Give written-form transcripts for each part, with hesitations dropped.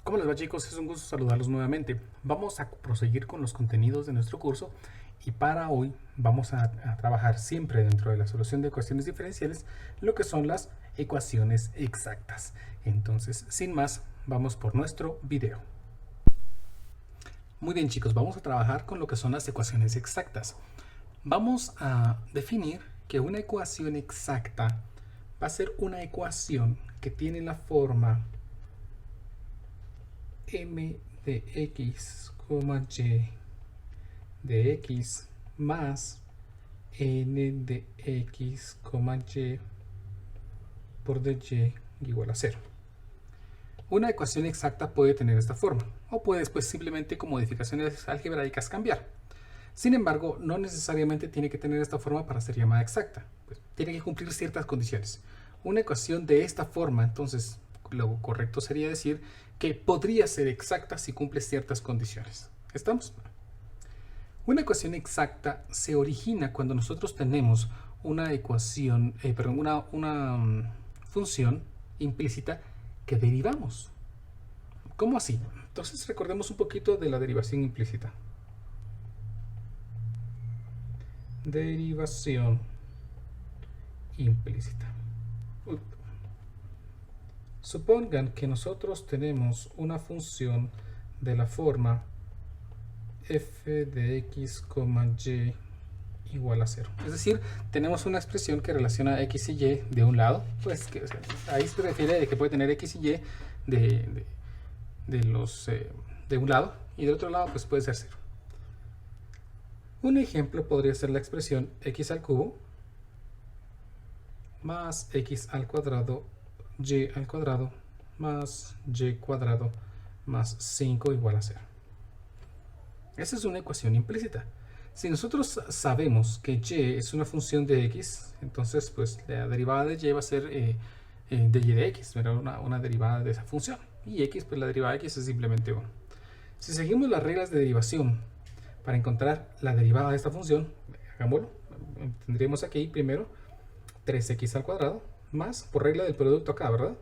¿Cómo les va, chicos? Es un gusto saludarlos nuevamente. Vamos a proseguir con los contenidos de nuestro curso y para hoy vamos a trabajar siempre dentro de la solución de ecuaciones diferenciales lo que son las ecuaciones exactas. Entonces, sin más, vamos por nuestro video. Muy bien, chicos, vamos a trabajar con lo que son las ecuaciones exactas. Vamos a definir que una ecuación exacta va a ser una ecuación que tiene la forma m de x, y de x más n de x, y por dy igual a 0. Una ecuación exacta puede tener esta forma, o puede después simplemente con modificaciones algebraicas cambiar. Sin embargo, no necesariamente tiene que tener esta forma para ser llamada exacta. Pues, tiene que cumplir ciertas condiciones. Una ecuación de esta forma, entonces, lo correcto sería decir que podría ser exacta si cumple ciertas condiciones. ¿Estamos? Una ecuación exacta se origina cuando nosotros tenemos una ecuación, una función implícita que derivamos. ¿Cómo así? Entonces recordemos un poquito de la derivación implícita. Derivación implícita. Supongan que nosotros tenemos una función de la forma f de x, y igual a 0. Es decir, tenemos una expresión que relaciona x y y de un lado, pues que ahí se refiere de que puede tener x y y de un lado, y del otro lado pues puede ser 0. Un ejemplo podría ser la expresión x al cubo más x al cuadrado y al cuadrado más y cuadrado más 5 igual a 0. Esa es una ecuación implícita. Si nosotros sabemos que y es una función de x, entonces pues la derivada de y va a ser de y de x, una derivada de esa función. Y x, pues la derivada de x es simplemente 1. Si seguimos las reglas de derivación para encontrar la derivada de esta función, hagámoslo. Tendríamos aquí primero 3x al cuadrado más, por regla del producto acá, ¿verdad?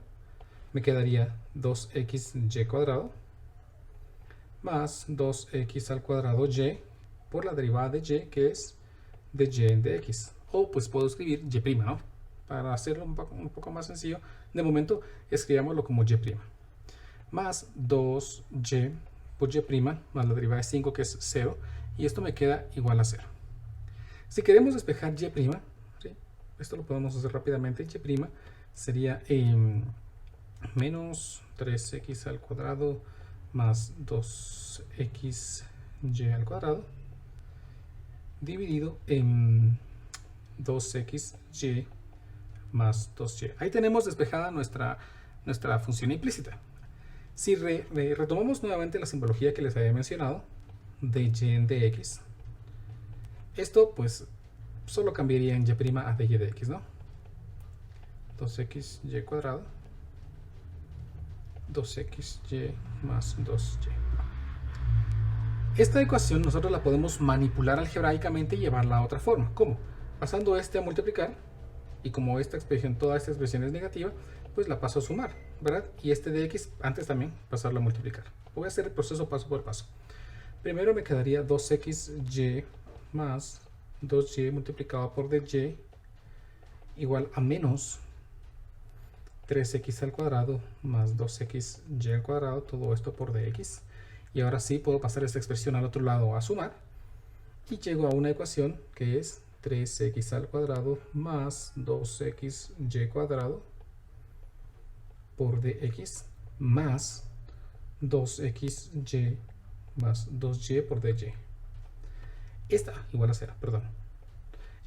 Me quedaría 2xy cuadrado más 2x al cuadrado y por la derivada de y, que es de y de x. O pues puedo escribir y', ¿no? Para hacerlo un poco más sencillo, de momento escribámoslo como y'. Más 2y por y' más la derivada de 5, que es 0. Y esto me queda igual a 0. Si queremos despejar y', ¿sí? Esto lo podemos hacer rápidamente. Y' sería menos 3x al cuadrado más 2xy al cuadrado dividido en 2xy más 2y. Ahí tenemos despejada nuestra función implícita. Si retomamos nuevamente la simbología que les había mencionado de y de x, esto pues solo cambiaría en y' a de y de x, ¿no? 2xy cuadrado 2xy más 2y. Esta ecuación nosotros la podemos manipular algebraicamente y llevarla a otra forma. ¿Cómo? Pasando este a multiplicar, y como esta expresión, toda esta expresión es negativa, pues la paso a sumar, ¿verdad? Y este de x antes también pasarlo a multiplicar. Voy a hacer el proceso paso por paso. Primero me quedaría 2xy más 2y multiplicado por dy igual a menos 3x al cuadrado más 2xy al cuadrado, todo esto por dx. Y ahora sí puedo pasar esta expresión al otro lado a sumar. Y llego a una ecuación que es 3x al cuadrado más 2xy cuadrado por dx más 2xy más 2y por dy. Esta igual a 0, perdón.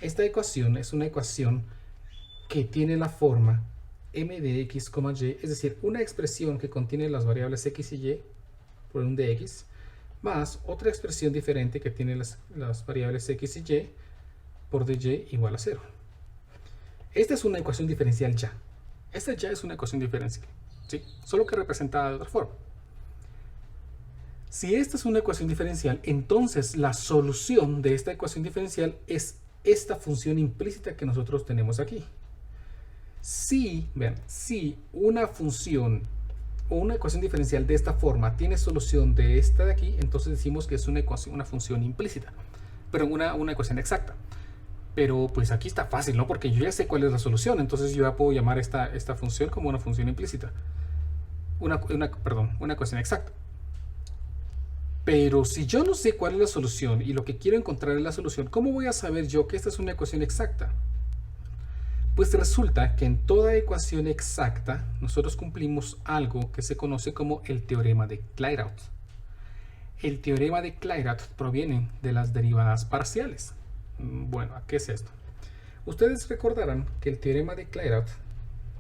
Esta ecuación es una ecuación que tiene la forma m de x, y, es decir, una expresión que contiene las variables x y y por un dx, más otra expresión diferente que tiene las variables x y y por dy igual a 0. Esta es una ecuación diferencial ya. Esta ya es una ecuación diferencial, ¿sí? Solo que representada de otra forma. Si esta es una ecuación diferencial, entonces la solución de esta ecuación diferencial es esta función implícita que nosotros tenemos aquí. Si una función o una ecuación diferencial de esta forma tiene solución de esta de aquí, entonces decimos que es una ecuación, una función implícita, pero una ecuación exacta. Pero pues aquí está fácil, ¿no? Porque yo ya sé cuál es la solución, entonces yo ya puedo llamar esta función como una función implícita. Perdón, una ecuación exacta. Pero si yo no sé cuál es la solución y lo que quiero encontrar es la solución, ¿cómo voy a saber yo que esta es una ecuación exacta? Pues resulta que en toda ecuación exacta nosotros cumplimos algo que se conoce como el teorema de Clairaut. El teorema de Clairaut proviene de las derivadas parciales. Bueno, ¿qué es esto? Ustedes recordarán que el teorema de Clairaut,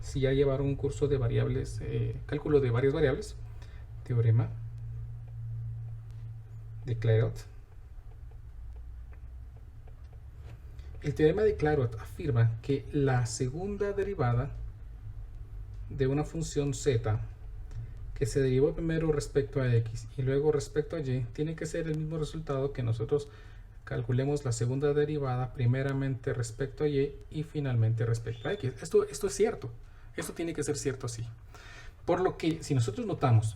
si ya llevaron un curso de variables, cálculo de varias variables, teorema de Clairaut. El teorema de Clairaut afirma que la segunda derivada de una función z que se derivó primero respecto a x y luego respecto a y tiene que ser el mismo resultado que nosotros calculemos la segunda derivada primeramente respecto a y y finalmente respecto a x. Esto es cierto. Esto tiene que ser cierto así. Por lo que si nosotros notamos,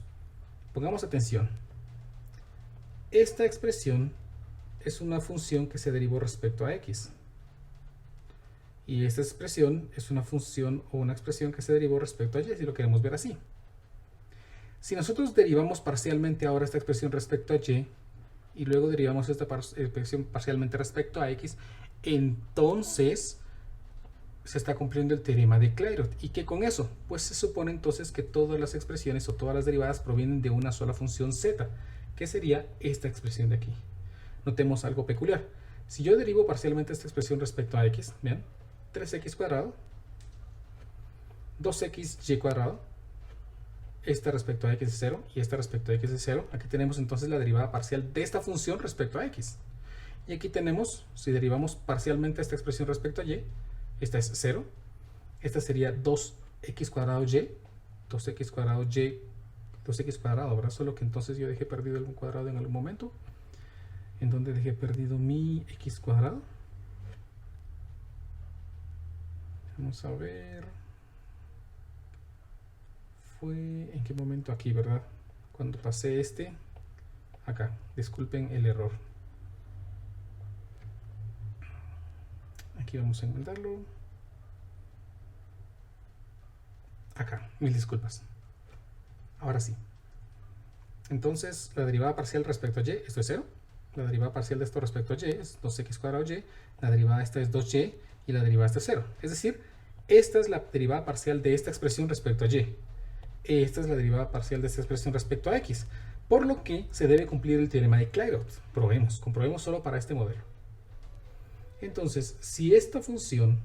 pongamos atención, esta expresión es una función que se derivó respecto a x. Y esta expresión es una función o una expresión que se derivó respecto a y, si lo queremos ver así. Si nosotros derivamos parcialmente ahora esta expresión respecto a y, y luego derivamos esta expresión parcialmente respecto a x, entonces se está cumpliendo el teorema de Clairaut. ¿Y qué con eso? Pues se supone entonces que todas las expresiones o todas las derivadas provienen de una sola función z, que sería esta expresión de aquí. Notemos algo peculiar. Si yo derivo parcialmente esta expresión respecto a x, vean, 3x cuadrado, 2xy cuadrado, esta respecto a x es 0 y esta respecto a x es 0. Aquí tenemos entonces la derivada parcial de esta función respecto a x. Y aquí tenemos, si derivamos parcialmente esta expresión respecto a y, esta es 0. Esta sería 2x cuadrado y, 2x cuadrado y, 2x cuadrado, ¿verdad? Solo que entonces yo dejé perdido algún cuadrado en algún momento. ¿En dónde dejé perdido mi x cuadrado? Vamos a ver. Fue en qué momento aquí, ¿verdad? Cuando pasé acá. Disculpen el error. Aquí vamos a enmendarlo. Acá, mil disculpas. Ahora sí. Entonces, la derivada parcial respecto a y, esto es 0. La derivada parcial de esto respecto a y es 2x cuadrado y. La derivada esta es 2y y la derivada esta es 0. Es decir, esta es la derivada parcial de esta expresión respecto a y. Esta es la derivada parcial de esta expresión respecto a x. Por lo que se debe cumplir el teorema de Clairaut. Comprobemos solo para este modelo. Entonces, si esta expresión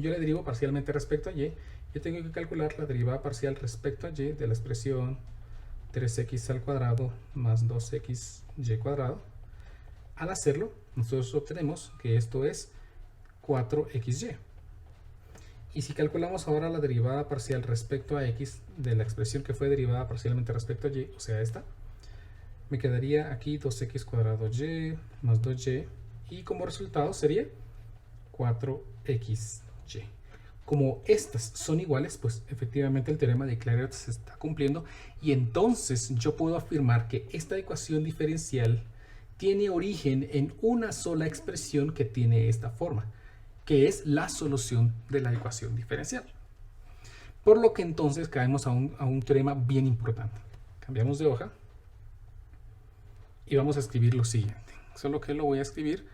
yo la derivo parcialmente respecto a y, yo tengo que calcular la derivada parcial respecto a y de la expresión 3x al cuadrado más 2xy cuadrado. Al hacerlo, nosotros obtenemos que esto es 4xy. Y si calculamos ahora la derivada parcial respecto a x de la expresión que fue derivada parcialmente respecto a y, o sea esta, me quedaría aquí 2x cuadrado y más 2y, y como resultado sería 4xy. Como estas son iguales, pues efectivamente el teorema de Clairaut se está cumpliendo, y entonces yo puedo afirmar que esta ecuación diferencial tiene origen en una sola expresión que tiene esta forma, que es la solución de la ecuación diferencial. Por lo que entonces caemos a un teorema bien importante. Cambiamos de hoja y vamos a escribir lo siguiente. Solo que lo voy a escribir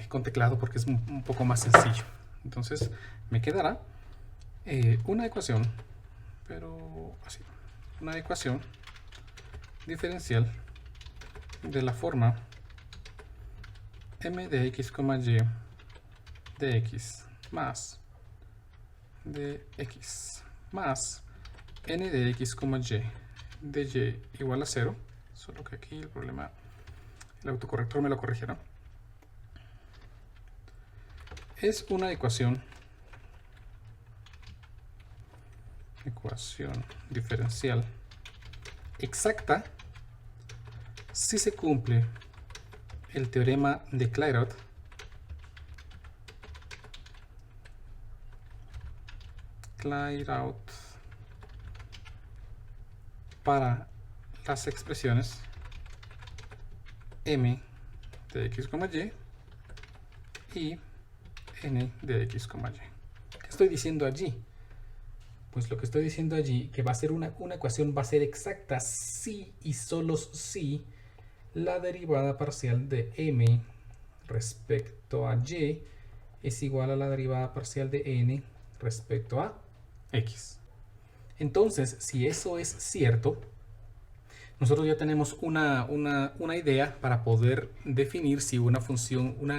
con teclado porque es un poco más sencillo. Entonces me quedará una ecuación, pero así, una ecuación diferencial de la forma m de x, y de x más de x más n de x, y de y igual a 0, solo que aquí el problema, el autocorrector me lo corrigirá. Es una ecuación diferencial exacta si se cumple el teorema de Clairaut para las expresiones m de x, y n de x, ¿Qué estoy diciendo allí? Pues lo que estoy diciendo allí, que va a ser una ecuación, va a ser exacta si y solo si la derivada parcial de m respecto a y es igual a la derivada parcial de n respecto a x. Entonces, si eso es cierto, nosotros ya tenemos una idea para poder definir si una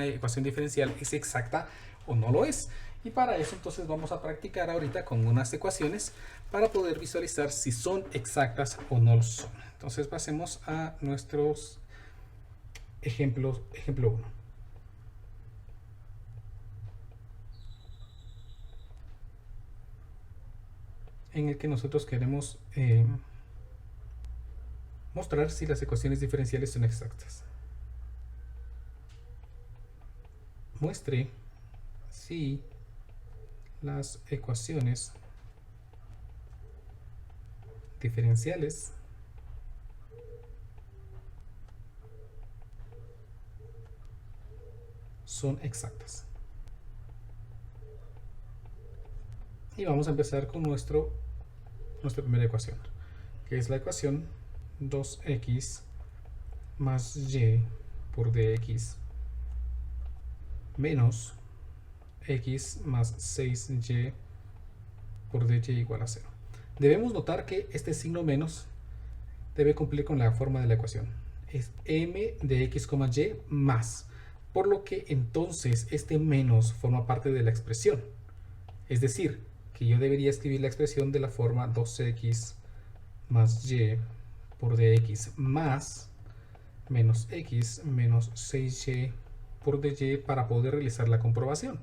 ecuación diferencial es exacta o no lo es. Y para eso entonces vamos a practicar ahorita con unas ecuaciones para poder visualizar si son exactas o no lo son. Entonces pasemos a nuestros ejemplos. Ejemplo 1. En el que nosotros queremos mostrar si las ecuaciones diferenciales son exactas. Muestre si las ecuaciones diferenciales son exactas. Y vamos a empezar con nuestra primera ecuación, que es la ecuación 2x más y por dx menos x más 6y por dy igual a 0. Debemos notar que este signo menos debe cumplir con la forma de la ecuación. Es m de x, y más. Por lo que entonces este menos forma parte de la expresión. Es decir, que yo debería escribir la expresión de la forma 2x más y por dx más menos x menos 6y por dy para poder realizar la comprobación.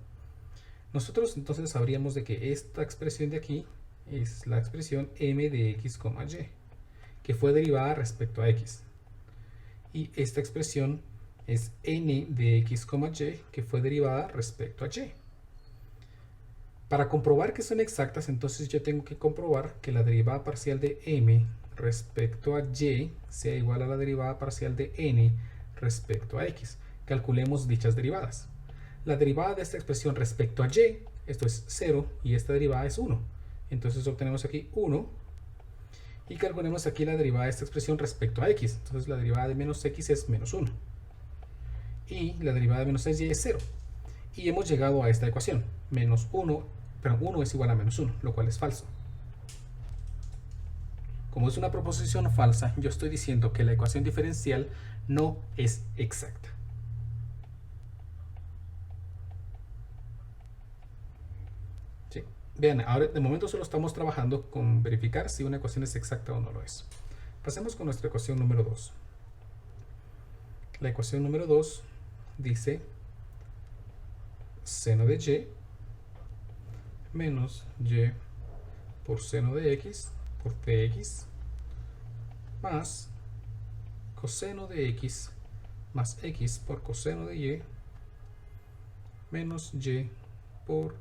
Nosotros entonces sabríamos de que esta expresión de aquí es la expresión m de x, y, que fue derivada respecto a x. Y esta expresión es n de x, y, que fue derivada respecto a y. Para comprobar que son exactas, entonces yo tengo que comprobar que la derivada parcial de m respecto a y sea igual a la derivada parcial de n respecto a x. Calculemos dichas derivadas. La derivada de esta expresión respecto a y, esto es 0, y esta derivada es 1. Entonces obtenemos aquí 1. Y calculemos aquí la derivada de esta expresión respecto a x. Entonces la derivada de menos x es menos 1. Y la derivada de menos 6y es 0. Y hemos llegado a esta ecuación. Menos 1, pero 1 es igual a menos 1, lo cual es falso. Como es una proposición falsa, yo estoy diciendo que la ecuación diferencial no es exacta. ¿Sí? Vean, ahora de momento solo estamos trabajando con verificar si una ecuación es exacta o no lo es. Pasemos con nuestra ecuación número 2. La ecuación número 2 dice seno de y menos y por seno de x por dx más coseno de x más x por coseno de y menos y por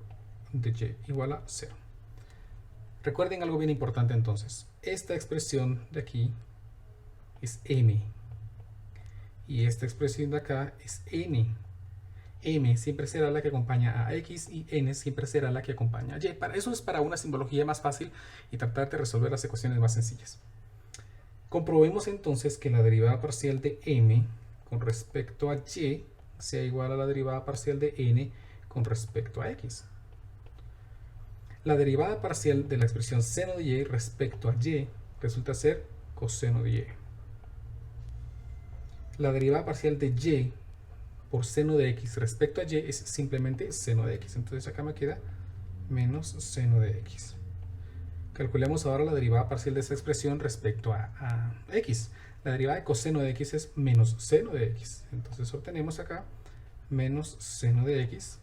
dy igual a 0. Recuerden algo bien importante entonces. Esta expresión de aquí es m y esta expresión de acá es n. M siempre será la que acompaña a x y n siempre será la que acompaña a y. Eso es para una simbología más fácil y tratar de resolver las ecuaciones más sencillas. Comprobemos entonces que la derivada parcial de m con respecto a y sea igual a la derivada parcial de n con respecto a x. La derivada parcial de la expresión seno de y respecto a y resulta ser coseno de y. La derivada parcial de y por seno de x respecto a y es simplemente seno de x. Entonces acá me queda menos seno de x. Calculemos ahora la derivada parcial de esta expresión respecto a x. La derivada de coseno de x es menos seno de x. Entonces obtenemos acá menos seno de x.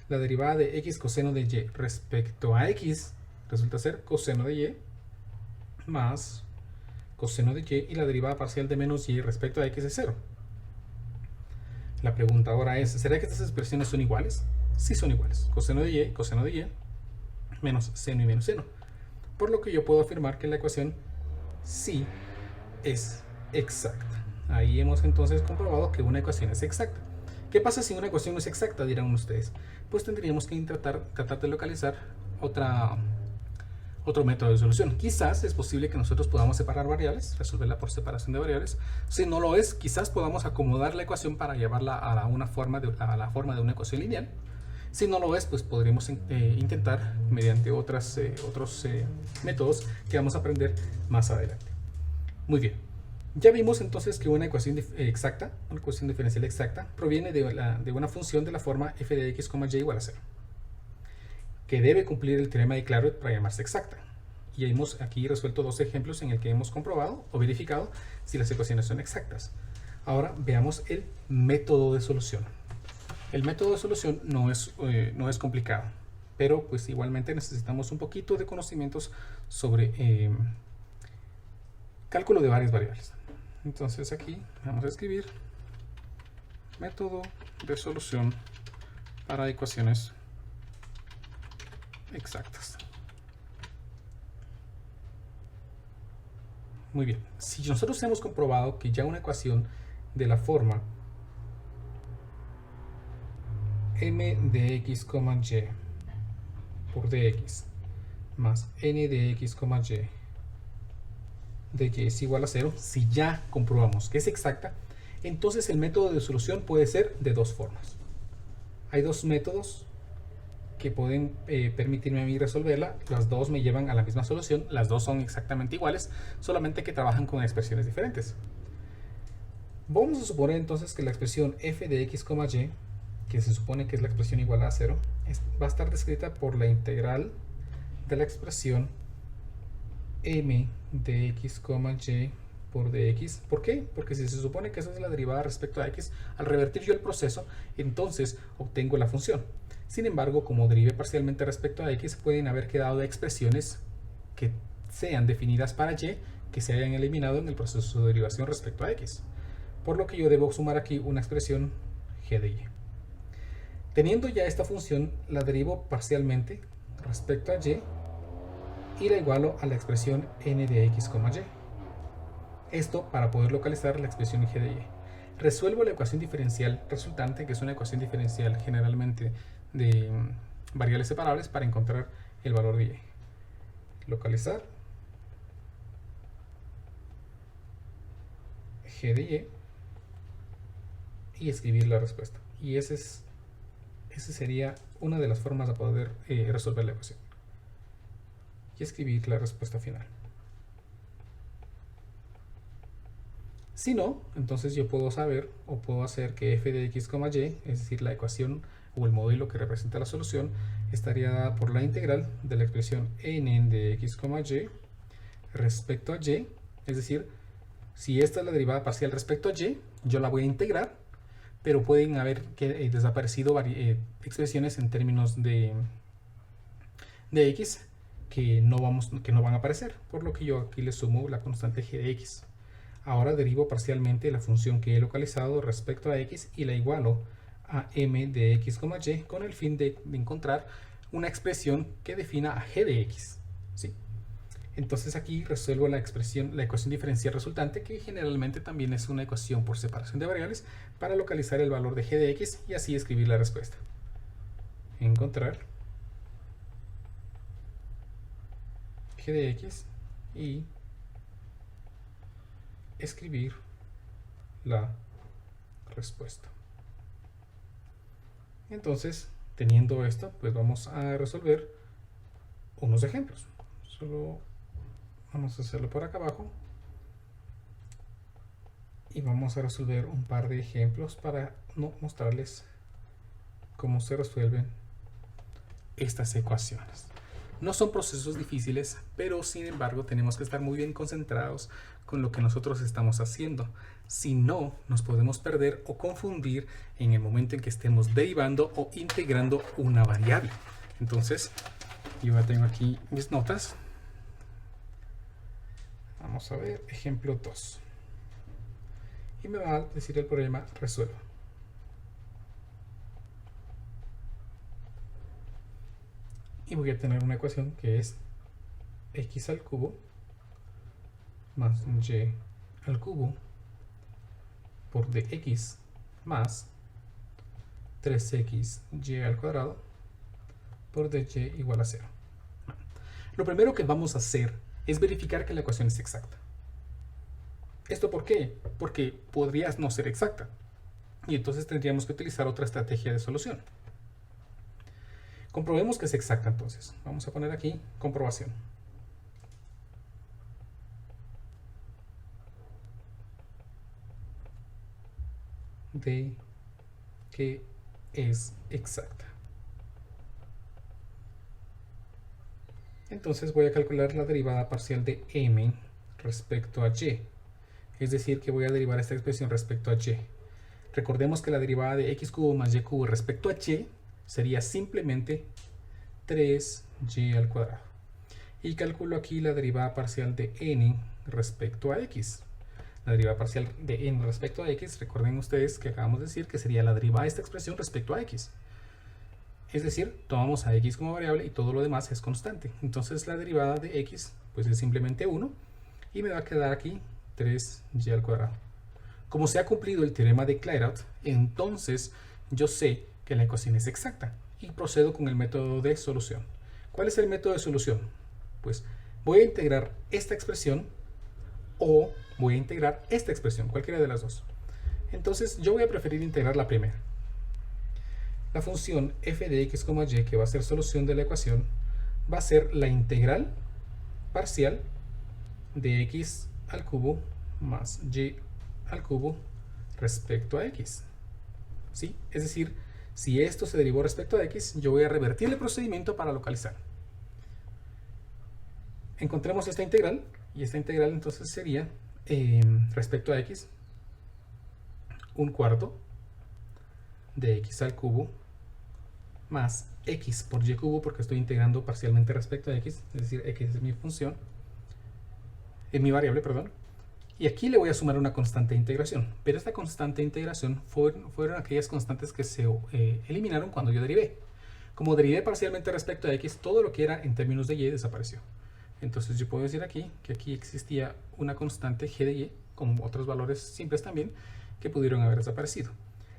La derivada de x coseno de y respecto a x resulta ser coseno de y más coseno de y, y la derivada parcial de menos y respecto a x es 0. La pregunta ahora es, ¿será que estas expresiones son iguales? Sí son iguales. Coseno de y, menos seno y menos seno. Por lo que yo puedo afirmar que la ecuación si es exacta. Ahí hemos entonces comprobado que una ecuación es exacta. ¿Qué pasa si una ecuación no es exacta? Dirán ustedes. Pues tendríamos que tratar de localizar otro método de solución. Quizás es posible que nosotros podamos separar variables, resolverla por separación de variables. Si no lo es, quizás podamos acomodar la ecuación para llevarla a la forma de una ecuación lineal. Si no lo es, pues podríamos intentar mediante otros métodos que vamos a aprender más adelante. Muy bien. Ya vimos entonces que una ecuación exacta, una ecuación diferencial exacta, proviene de una función de la forma f de x, y igual a 0, que debe cumplir el teorema de Clairaut para llamarse exacta. Y hemos aquí resuelto dos ejemplos en el que hemos comprobado o verificado si las ecuaciones son exactas. Ahora veamos el método de solución. El método de solución no es complicado, pero pues igualmente necesitamos un poquito de conocimientos sobre cálculo de varias variables. Entonces aquí vamos a escribir método de solución para ecuaciones exactas. Muy bien, si nosotros hemos comprobado que ya una ecuación de la forma m de x, y por dx más n de x, y de y es igual a 0, si ya comprobamos que es exacta, entonces el método de solución puede ser de dos formas. Hay dos métodos que pueden permitirme a mí resolverla. Las dos me llevan a la misma solución, las dos son exactamente iguales, solamente que trabajan con expresiones diferentes. Vamos a suponer entonces que la expresión f de x, y, que se supone que es la expresión igual a 0, va a estar descrita por la integral de la expresión m de x, y por dx. ¿Por qué? Porque si se supone que esa es la derivada respecto a x, al revertir yo el proceso, entonces obtengo la función. Sin embargo, como derivé parcialmente respecto a x, pueden haber quedado expresiones que sean definidas para y que se hayan eliminado en el proceso de derivación respecto a x. Por lo que yo debo sumar aquí una expresión g de y. Teniendo ya esta función, la derivo parcialmente respecto a y la igualo a la expresión n de x, y. Esto para poder localizar la expresión g de y. Resuelvo la ecuación diferencial resultante, que es una ecuación diferencial generalmente de variables separables, para encontrar el valor de y. Localizar g de y escribir la respuesta. Y esa sería una de las formas de poder resolver la ecuación. Y escribir la respuesta final. Si no, entonces yo puedo saber o puedo hacer que f de x, y, es decir, la ecuación o el modelo que representa la solución, estaría dada por la integral de la expresión n de x, y respecto a y. Es decir, si esta es la derivada parcial respecto a y, yo la voy a integrar, pero pueden haber desaparecido expresiones en términos de x que no van a aparecer, por lo que yo aquí le sumo la constante g de x. Ahora derivo parcialmente la función que he localizado respecto a x y la igualo a m de x, y con el fin de encontrar una expresión que defina a g de x. ¿Sí? Entonces aquí resuelvo la ecuación diferencial resultante, que generalmente también es una ecuación por separación de variables, para localizar el valor de g de x y así escribir la respuesta. Encontrar g de x y escribir la respuesta. Entonces, teniendo esto, pues vamos a resolver unos ejemplos. Solo vamos a hacerlo por acá abajo y vamos a resolver un par de ejemplos para mostrarles cómo se resuelven estas ecuaciones. No son procesos difíciles, pero sin embargo tenemos que estar muy bien concentrados con lo que nosotros estamos haciendo. Si no, nos podemos perder o confundir en el momento en que estemos derivando o integrando una variable. Entonces, yo ya tengo aquí mis notas. Vamos a ver, ejemplo 2. Y me va a decir el problema resuelva. Y voy a tener una ecuación que es x al cubo más y al cubo por dx más 3x y al cuadrado por dy igual a 0. Lo primero que vamos a hacer es verificar que la ecuación es exacta. ¿Esto por qué? Porque podría no ser exacta. Y entonces tendríamos que utilizar otra estrategia de solución. Comprobemos que es exacta entonces. Vamos a poner aquí comprobación. De que es exacta. Entonces voy a calcular la derivada parcial de m respecto a y. Es decir, que voy a derivar esta expresión respecto a y. Recordemos que la derivada de x cubo más y cubo respecto a y sería simplemente 3y al cuadrado. Y calculo aquí la derivada parcial de n respecto a x. La derivada parcial de n respecto a x, recuerden ustedes que acabamos de decir que sería la derivada de esta expresión respecto a x. Es decir, tomamos a x como variable y todo lo demás es constante. Entonces la derivada de x pues es simplemente 1 y me va a quedar aquí 3y al cuadrado. Como se ha cumplido el teorema de Clairaut, entonces yo sé que la ecuación es exacta y procedo con el método de solución. ¿Cuál es el método de solución? Pues voy a integrar esta expresión o voy a integrar esta expresión, cualquiera de las dos. Entonces yo voy a preferir integrar la primera. La función f de x, y, que va a ser solución de la ecuación, va a ser la integral parcial de x al cubo más y al cubo respecto a x. ¿Sí? Es decir, si esto se derivó respecto a x, yo voy a revertir el procedimiento para localizar. Encontremos esta integral, y esta integral entonces sería respecto a x, 1/4 de x al cubo más x por y cubo, porque estoy integrando parcialmente respecto a x, es decir, x es mi función, es mi variable, perdón. Y aquí le voy a sumar una constante de integración, pero esta constante de integración fueron aquellas constantes que se eliminaron cuando yo derivé. Como derivé parcialmente respecto a x, todo lo que era en términos de y desapareció. Entonces yo puedo decir aquí que aquí existía una constante g de y, con otros valores simples también, que pudieron haber desaparecido.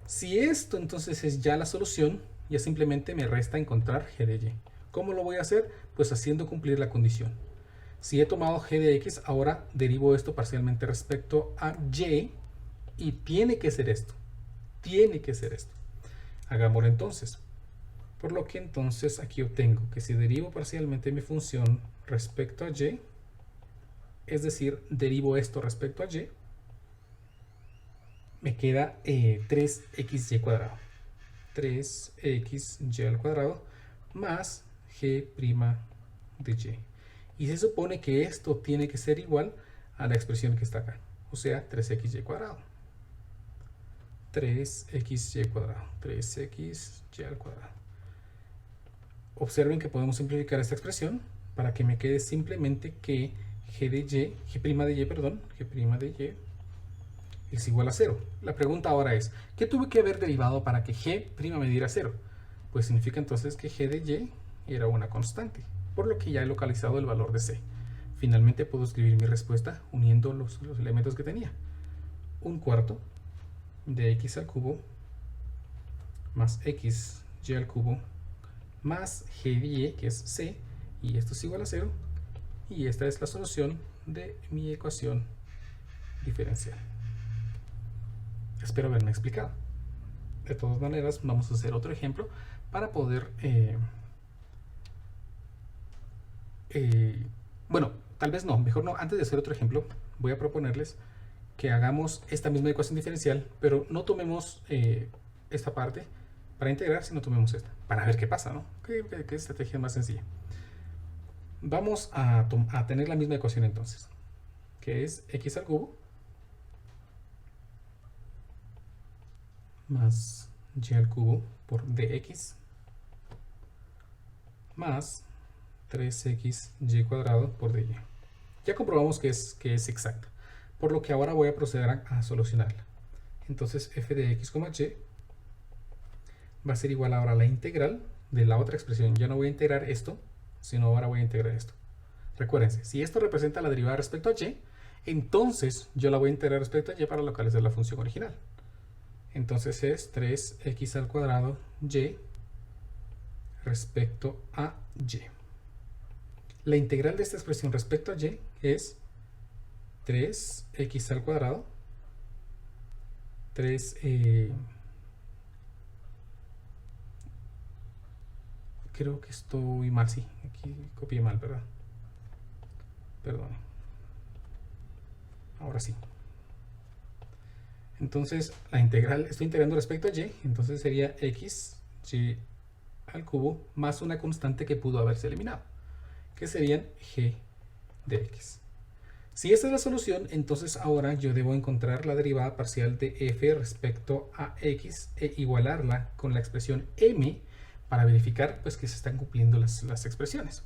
Si esto entonces es ya la solución, ya simplemente me resta encontrar g de y. ¿Cómo lo voy a hacer? Pues haciendo cumplir la condición. Si he tomado g de x, ahora derivo esto parcialmente respecto a y tiene que ser esto. Tiene que ser esto. Hagámoslo entonces. Por lo que entonces aquí obtengo que si derivo parcialmente mi función respecto a y, es decir, derivo esto respecto a y, me queda 3xy cuadrado. 3xy al cuadrado más g' de y. Y se supone que esto tiene que ser igual a la expresión que está acá. O sea, 3xy cuadrado. 3xy cuadrado. 3xy al cuadrado. Observen que podemos simplificar esta expresión para que me quede simplemente que g' de y es igual a 0. La pregunta ahora es, ¿qué tuve que haber derivado para que g' me diera 0? Pues significa entonces que g de y era una constante, por lo que ya he localizado el valor de c. Finalmente puedo escribir mi respuesta uniendo los elementos que tenía. 1/4 de x al cubo más xy al cubo más g de y, que es c, y esto es igual a 0, y esta es la solución de mi ecuación diferencial. Espero haberme explicado. De todas maneras, vamos a hacer otro ejemplo para poder bueno, tal vez no, mejor no. Antes de hacer otro ejemplo, voy a proponerles que hagamos esta misma ecuación diferencial, pero no tomemos esta parte para integrar, sino tomemos esta, para ver qué pasa, ¿no? ¿Qué estrategia más sencilla? Vamos a tener la misma ecuación entonces, que es x al cubo más y al cubo por dx más 3xy cuadrado por dy. Ya comprobamos que es exacta, por lo que ahora voy a proceder a solucionarla. Entonces f de x, y va a ser igual ahora a la integral de la otra expresión. Ya no voy a integrar esto, sino ahora voy a integrar esto. Recuérdense, si esto representa la derivada respecto a y, Entonces yo la voy a integrar respecto a y para localizar la función original. Entonces es 3x al cuadrado y respecto a y. La integral de esta expresión respecto a y es 3x al cuadrado, creo que estoy mal, sí, aquí copié mal, ¿verdad? Perdón. Ahora sí. Entonces la integral, estoy integrando respecto a y, entonces sería x y al cubo más una constante que pudo haberse eliminado, que serían g de x. Si esta es la solución, entonces ahora yo debo encontrar la derivada parcial de f respecto a x e igualarla con la expresión m para verificar pues, que se están cumpliendo las expresiones.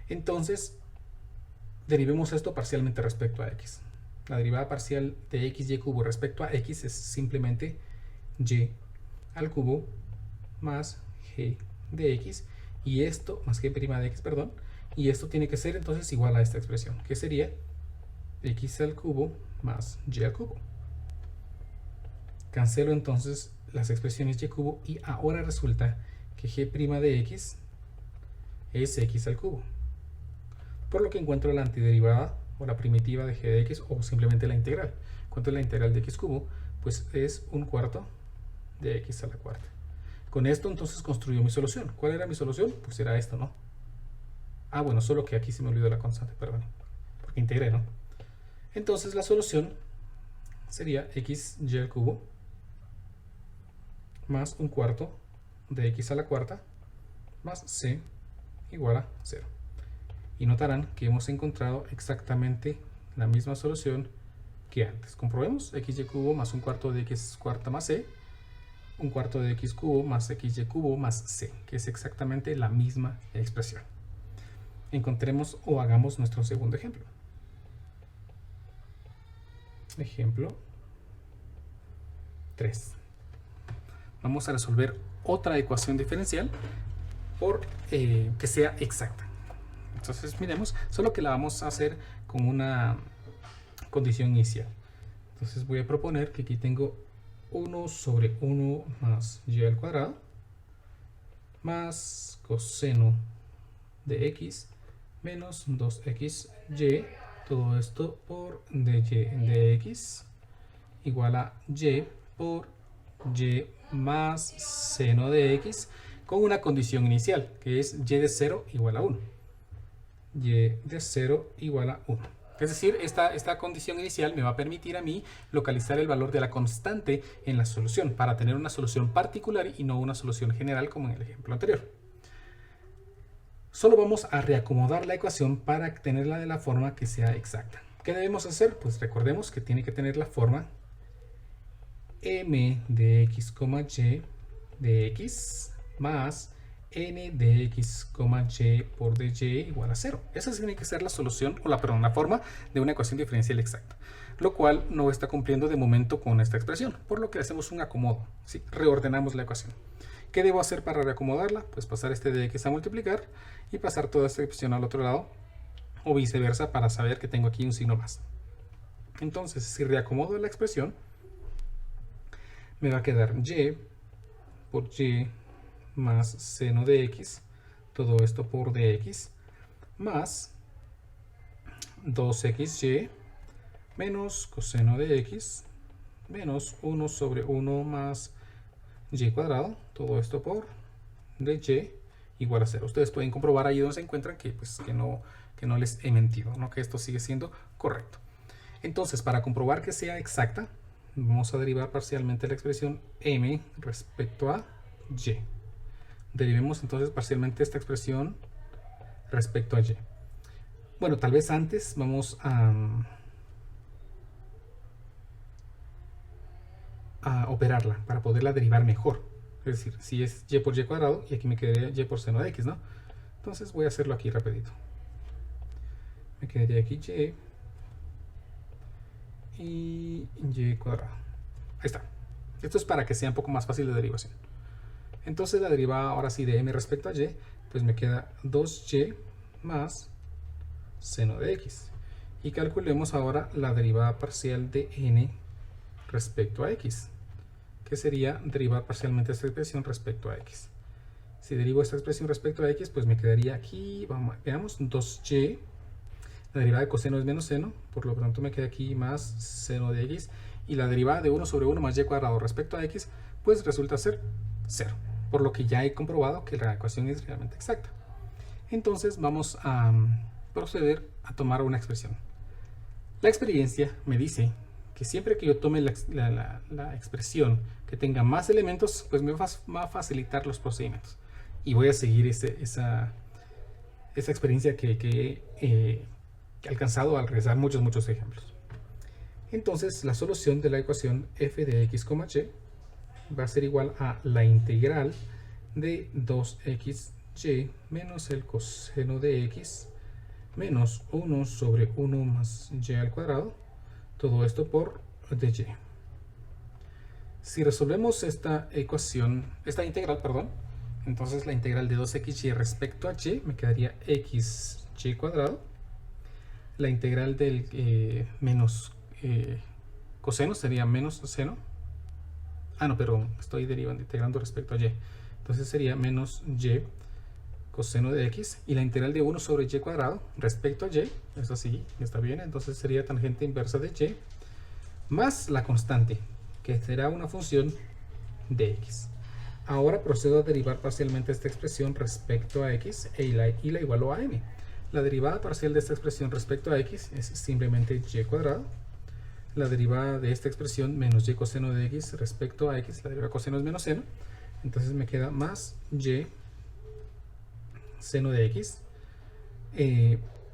Entonces, derivemos esto parcialmente respecto a x. La derivada parcial de xy cubo respecto a x es simplemente y al cubo más g de x y esto, más g' de x, perdón, y esto tiene que ser entonces igual a esta expresión, que sería x al cubo más y al cubo. Cancelo entonces las expresiones y cubo y ahora resulta que g' de x es x al cubo. Por lo que encuentro la antiderivada o la primitiva de g de x o simplemente la integral. ¿Cuánto es la integral de x cubo? Pues es 1/4 de x a la cuarta. Con esto entonces construyo mi solución. ¿Cuál era mi solución? Pues era esto, ¿no? Ah, bueno, solo que aquí se me olvidó la constante, perdón. Porque integré, ¿no? Entonces la solución sería xy al cubo más 1/4 de x a la cuarta más c igual a 0. Y notarán que hemos encontrado exactamente la misma solución que antes. Comprobemos xy cubo más 1/4 de x cuarta más c, 1/4 de x cubo más xy cubo más c, que es exactamente la misma expresión. Encontremos o hagamos nuestro segundo ejemplo. Ejemplo 3. Vamos a resolver otra ecuación diferencial por que sea exacta. Entonces miremos, solo que la vamos a hacer con una condición inicial. Entonces voy a proponer que aquí tengo 1 sobre 1 más y al cuadrado más coseno de x menos 2xy, todo esto por dy de x igual a y por y más seno de x con una condición inicial que es y de 0 igual a 1. Y de 0 igual a 1. Es decir, esta condición inicial me va a permitir a mí localizar el valor de la constante en la solución para tener una solución particular y no una solución general como en el ejemplo anterior. Solo vamos a reacomodar la ecuación para tenerla de la forma que sea exacta. ¿Qué debemos hacer? Pues recordemos que tiene que tener la forma m de x, y de x más n de x, y por dy igual a 0. Esa tiene que ser la solución, o la forma de una ecuación diferencial exacta, lo cual no está cumpliendo de momento con esta expresión, por lo que hacemos un acomodo, ¿sí? Reordenamos la ecuación. ¿Qué debo hacer para reacomodarla? Pues pasar este de x a multiplicar y pasar toda esta expresión al otro lado, o viceversa, para saber que tengo aquí un signo más. Entonces, si reacomodo la expresión, me va a quedar y por y más seno de x, todo esto por dx, más 2xy menos coseno de x, menos 1 sobre 1 más y cuadrado, todo esto por dy igual a 0. Ustedes pueden comprobar ahí donde se encuentran que, pues, que no les he mentido, ¿no? Que esto sigue siendo correcto. Entonces, para comprobar que sea exacta, vamos a derivar parcialmente la expresión m respecto a y. Derivemos entonces parcialmente esta expresión respecto a y. Bueno, tal vez antes vamos a operarla para poderla derivar mejor. Es decir, si es y por y cuadrado, y aquí me quedaría y por seno de x, ¿no? Entonces voy a hacerlo aquí rapidito. Me quedaría aquí y y cuadrado. Ahí está. Esto es para que sea un poco más fácil de derivación. Entonces la derivada ahora sí de m respecto a y, pues me queda 2y más seno de x. Y calculemos ahora la derivada parcial de n respecto a x, que sería derivar parcialmente esta expresión respecto a x. Si derivo esta expresión respecto a x, pues me quedaría aquí, veamos, 2y. La derivada de coseno es menos seno, por lo tanto me queda aquí más seno de x. Y la derivada de 1 sobre 1 más y cuadrado respecto a x, pues resulta ser 0. Por lo que ya he comprobado que la ecuación es realmente exacta. Entonces vamos a proceder a tomar una expresión. La experiencia me dice que siempre que yo tome la expresión que tenga más elementos, pues me va a facilitar los procedimientos. Y voy a seguir esa experiencia que he alcanzado al realizar muchos ejemplos. Entonces la solución de la ecuación f de x, y va a ser igual a la integral de 2xy menos el coseno de x menos 1 sobre 1 más y al cuadrado, todo esto por dy. Si resolvemos esta integral, entonces la integral de 2xy respecto a y me quedaría xy cuadrado. La integral del menos coseno sería menos seno. Pero estoy integrando respecto a y. Entonces sería menos y coseno de x, y la integral de 1 sobre y cuadrado respecto a y, eso sí, está bien, entonces sería tangente inversa de y, más la constante, que será una función de x. Ahora procedo a derivar parcialmente esta expresión respecto a x y la igualo a n. La derivada parcial de esta expresión respecto a x es simplemente y cuadrado. La derivada de esta expresión menos y coseno de x respecto a x, la derivada de coseno es menos seno, entonces me queda más y seno de x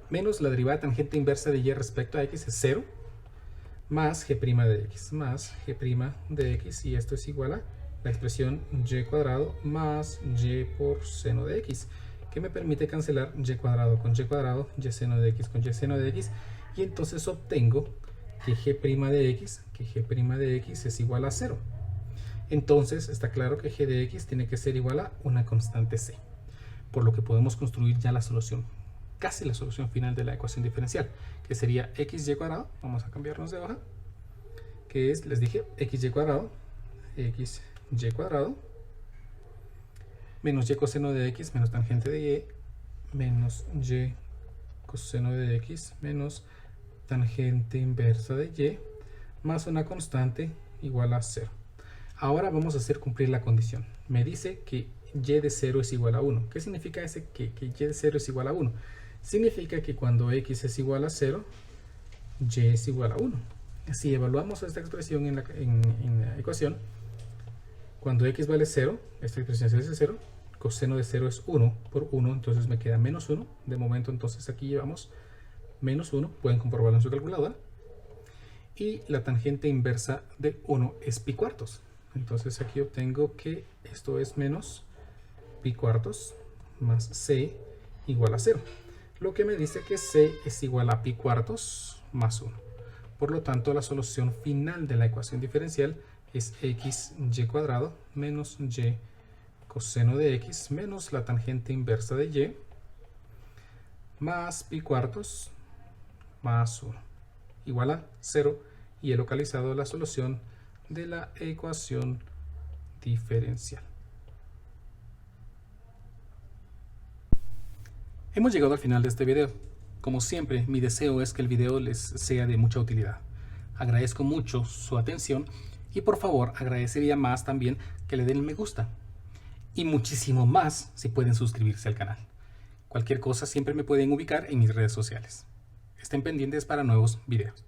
menos la derivada tangente inversa de y respecto a x es 0, más g' de x, y esto es igual a la expresión y cuadrado más y por seno de x, que me permite cancelar y cuadrado con y cuadrado, y seno de x con y seno de x, y entonces obtengo que g' de x es igual a 0. Entonces está claro que g de x tiene que ser igual a una constante c, por lo que podemos construir ya la solución, casi la solución final de la ecuación diferencial, que sería xy cuadrado, vamos a cambiarnos de hoja, que es, les dije, xy cuadrado menos y coseno de x menos tangente de y menos y coseno de x menos tangente inversa de y más una constante igual a 0. Ahora vamos a hacer cumplir la condición. Me dice que y de 0 es igual a 1. ¿Qué significa que y de 0 es igual a 1? Significa que cuando x es igual a 0, y es igual a 1. Si evaluamos esta expresión en la ecuación, cuando x vale 0, esta expresión es 0, coseno de 0 es 1 por 1, entonces me queda menos 1. De momento entonces aquí llevamos menos 1, pueden comprobarlo en su calculadora. Y la tangente inversa de 1 es pi cuartos. Entonces aquí obtengo que esto es menos pi cuartos más c igual a 0. Lo que me dice que c es igual a pi cuartos más 1. Por lo tanto, la solución final de la ecuación diferencial es xy cuadrado menos y coseno de x menos la tangente inversa de y más pi cuartos más 1 igual a 0, y he localizado la solución de la ecuación diferencial. Hemos llegado al final de este video. Como siempre, mi deseo es que el video les sea de mucha utilidad. Agradezco mucho su atención y por favor agradecería más también que le den el me gusta. Y muchísimo más si pueden suscribirse al canal. Cualquier cosa siempre me pueden ubicar en mis redes sociales. Estén pendientes para nuevos videos.